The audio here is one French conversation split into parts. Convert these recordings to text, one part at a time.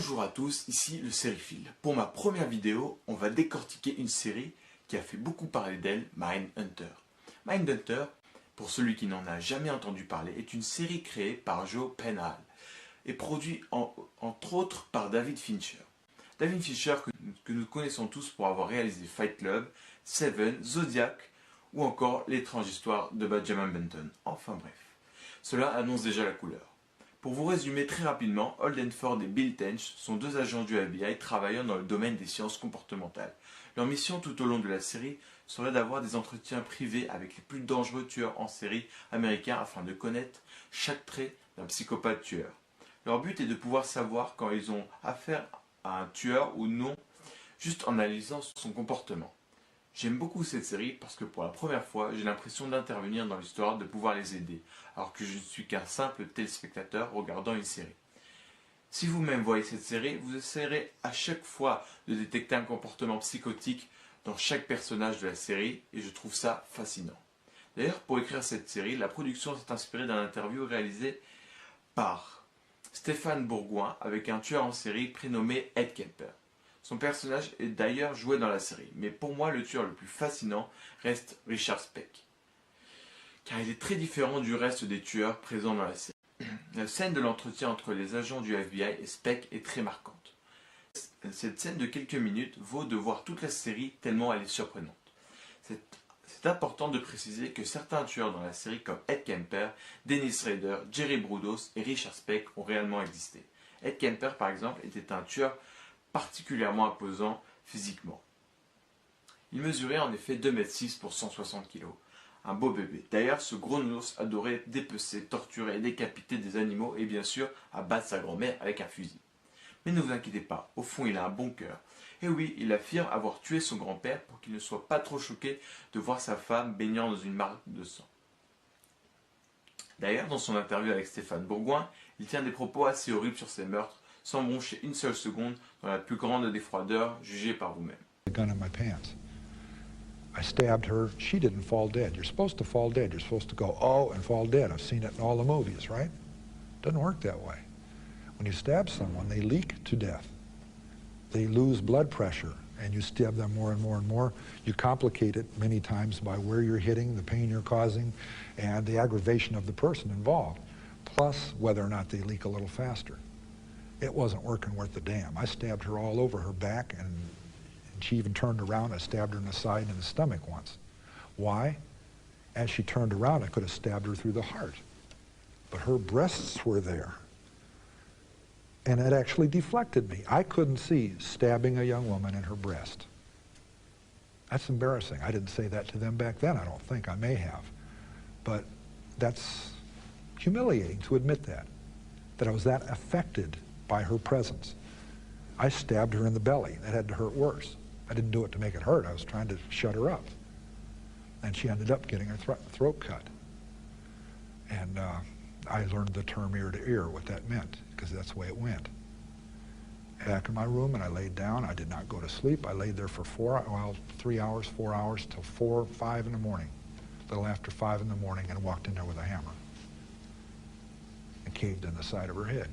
Bonjour à tous, ici le Sériephile. Pour ma première vidéo, on va décortiquer une série qui a fait beaucoup parler d'elle, Mindhunter. Mindhunter, pour celui qui n'en a jamais entendu parler, est une série créée par Joe Penhall et produite entre autres par David Fincher. David Fincher que nous connaissons tous pour avoir réalisé Fight Club, Seven, Zodiac ou encore L'étrange histoire de Benjamin Button. Enfin bref, cela annonce déjà la couleur. Pour vous résumer très rapidement, Holden Ford et Bill Tench sont deux agents du FBI travaillant dans le domaine des sciences comportementales. Leur mission tout au long de la série serait d'avoir des entretiens privés avec les plus dangereux tueurs en série américains afin de connaître chaque trait d'un psychopathe tueur. Leur but est de pouvoir savoir quand ils ont affaire à un tueur ou non, juste en analysant son comportement. J'aime beaucoup cette série parce que pour la première fois, j'ai l'impression d'intervenir dans l'histoire, de pouvoir les aider, alors que je ne suis qu'un simple téléspectateur regardant une série. Si vous-même voyez cette série, vous essayerez à chaque fois de détecter un comportement psychotique dans chaque personnage de la série, et je trouve ça fascinant. D'ailleurs, pour écrire cette série, la production s'est inspirée d'un interview réalisé par Stéphane Bourgoin avec un tueur en série prénommé Ed Kemper. Son personnage est d'ailleurs joué dans la série, mais pour moi le tueur le plus fascinant reste Richard Speck, car il est très différent du reste des tueurs présents dans la série. La scène de l'entretien entre les agents du FBI et Speck est très marquante. Cette scène de quelques minutes vaut de voir toute la série tellement elle est surprenante. C'est important de préciser que certains tueurs dans la série comme Ed Kemper, Dennis Rader, Jerry Brudos et Richard Speck ont réellement existé. Ed Kemper par exemple était un tueur particulièrement imposant physiquement. Il mesurait en effet 2,6 m pour 160 kg. Un beau bébé. D'ailleurs, ce gros nounours adorait dépecer, torturer et décapiter des animaux et bien sûr abattre sa grand-mère avec un fusil. Mais ne vous inquiétez pas, au fond il a un bon cœur. Et oui, il affirme avoir tué son grand-père pour qu'il ne soit pas trop choqué de voir sa femme baignant dans une mare de sang. D'ailleurs, dans son interview avec Stéphane Bourgoin, il tient des propos assez horribles sur ces meurtres, sans broncher une seule seconde dans la plus grande des froideurs, jugée par vous-même. I stabbed her. She didn't fall dead. You're supposed to fall dead. You're supposed to go, oh, and fall dead. I've seen it in all the movies, right? Doesn't work that way. When you stab someone, they leak to death. They lose blood pressure, and you stab them more and more and more. You complicate it many times by where you're hitting, the pain you're causing, and the aggravation of the person involved, plus whether or not they leak a little faster. It wasn't working worth the damn. I stabbed her all over her back, and she even turned around. I stabbed her in the side and in the stomach once. Why? As she turned around, I could have stabbed her through the heart. But her breasts were there. And it actually deflected me. I couldn't see stabbing a young woman in her breast. That's embarrassing. I didn't say that to them back then, I don't think. I may have. But that's humiliating to admit that I was that affected by her presence. I stabbed her in the belly. That had to hurt worse. I didn't do it to make it hurt. I was trying to shut her up. And she ended up getting her throat cut. And I learned the term ear to ear, what that meant, because that's the way it went. Back in my room, and I laid down. I did not go to sleep. I laid there for 3 hours, 4 hours, till 4, 5 in the morning. A little after 5 in the morning, and walked in there with a hammer. And caved in the side of her head.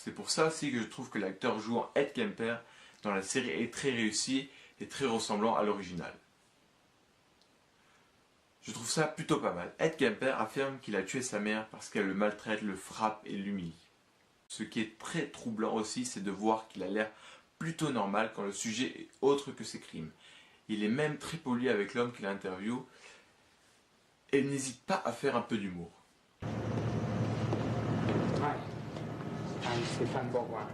C'est pour ça aussi que je trouve que l'acteur jouant Ed Kemper dans la série est très réussi et très ressemblant à l'original. Je trouve ça plutôt pas mal. Ed Kemper affirme qu'il a tué sa mère parce qu'elle le maltraite, le frappe et l'humilie. Ce qui est très troublant aussi, c'est de voir qu'il a l'air plutôt normal quand le sujet est autre que ses crimes. Il est même très poli avec l'homme qu'il interviewe et n'hésite pas à faire un peu d'humour. I'm Stéphane Bourgoin.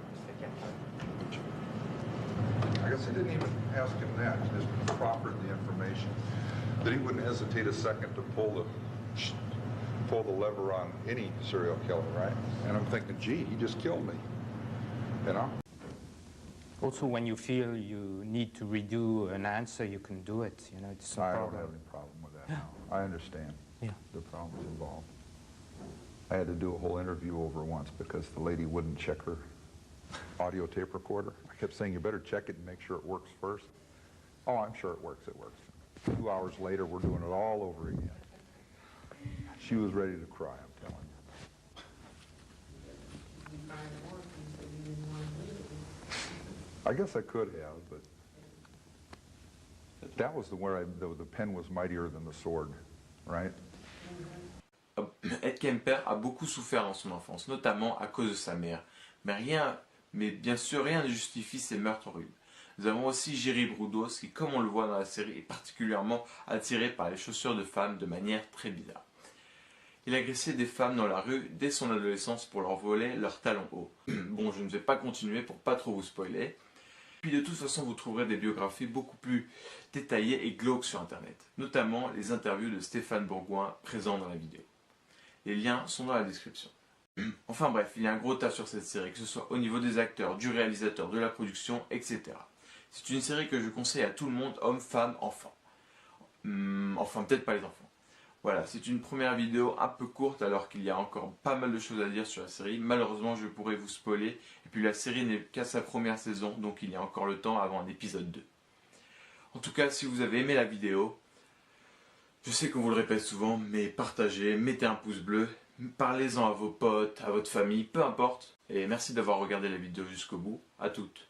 I guess I didn't even ask him that, just proffered the information. That he wouldn't hesitate a second to pull the lever on any serial killer, right? And I'm thinking, gee, he just killed me, you know? Also, when you feel you need to redo an answer, you can do it. You know, it's I don't have any problem with that now. I understand the problems involved. I had to do a whole interview over once because the lady wouldn't check her audio tape recorder. I kept saying, you better check it and make sure it works first. Oh, I'm sure it works, it works. 2 hours later, we're doing it all over again. She was ready to cry, I'm telling you. I guess I could have, but that was the pen was mightier than the sword, right? Ed Kemper a beaucoup souffert dans son enfance, notamment à cause de sa mère. Mais bien sûr, rien ne justifie ces meurtres horribles. Nous avons aussi Jerry Brudos qui, comme on le voit dans la série, est particulièrement attiré par les chaussures de femmes de manière très bizarre. Il agressait des femmes dans la rue dès son adolescence pour leur voler leurs talons hauts. Bon, je ne vais pas continuer pour pas trop vous spoiler. Puis de toute façon, vous trouverez des biographies beaucoup plus détaillées et glauques sur internet, notamment les interviews de Stéphane Bourgoin présents dans la vidéo. Les liens sont dans la description. Enfin bref, il y a un gros tas sur cette série, que ce soit au niveau des acteurs, du réalisateur, de la production, etc. C'est une série que je conseille à tout le monde, hommes, femmes, enfants. Enfin, peut-être pas les enfants. Voilà, c'est une première vidéo un peu courte alors qu'il y a encore pas mal de choses à dire sur la série. Malheureusement, je pourrais vous spoiler. Et puis la série n'est qu'à sa première saison, donc il y a encore le temps avant un épisode 2. En tout cas, si vous avez aimé la vidéo, je sais qu'on vous le répète souvent, mais partagez, mettez un pouce bleu, parlez-en à vos potes, à votre famille, peu importe. Et merci d'avoir regardé la vidéo jusqu'au bout. À toutes.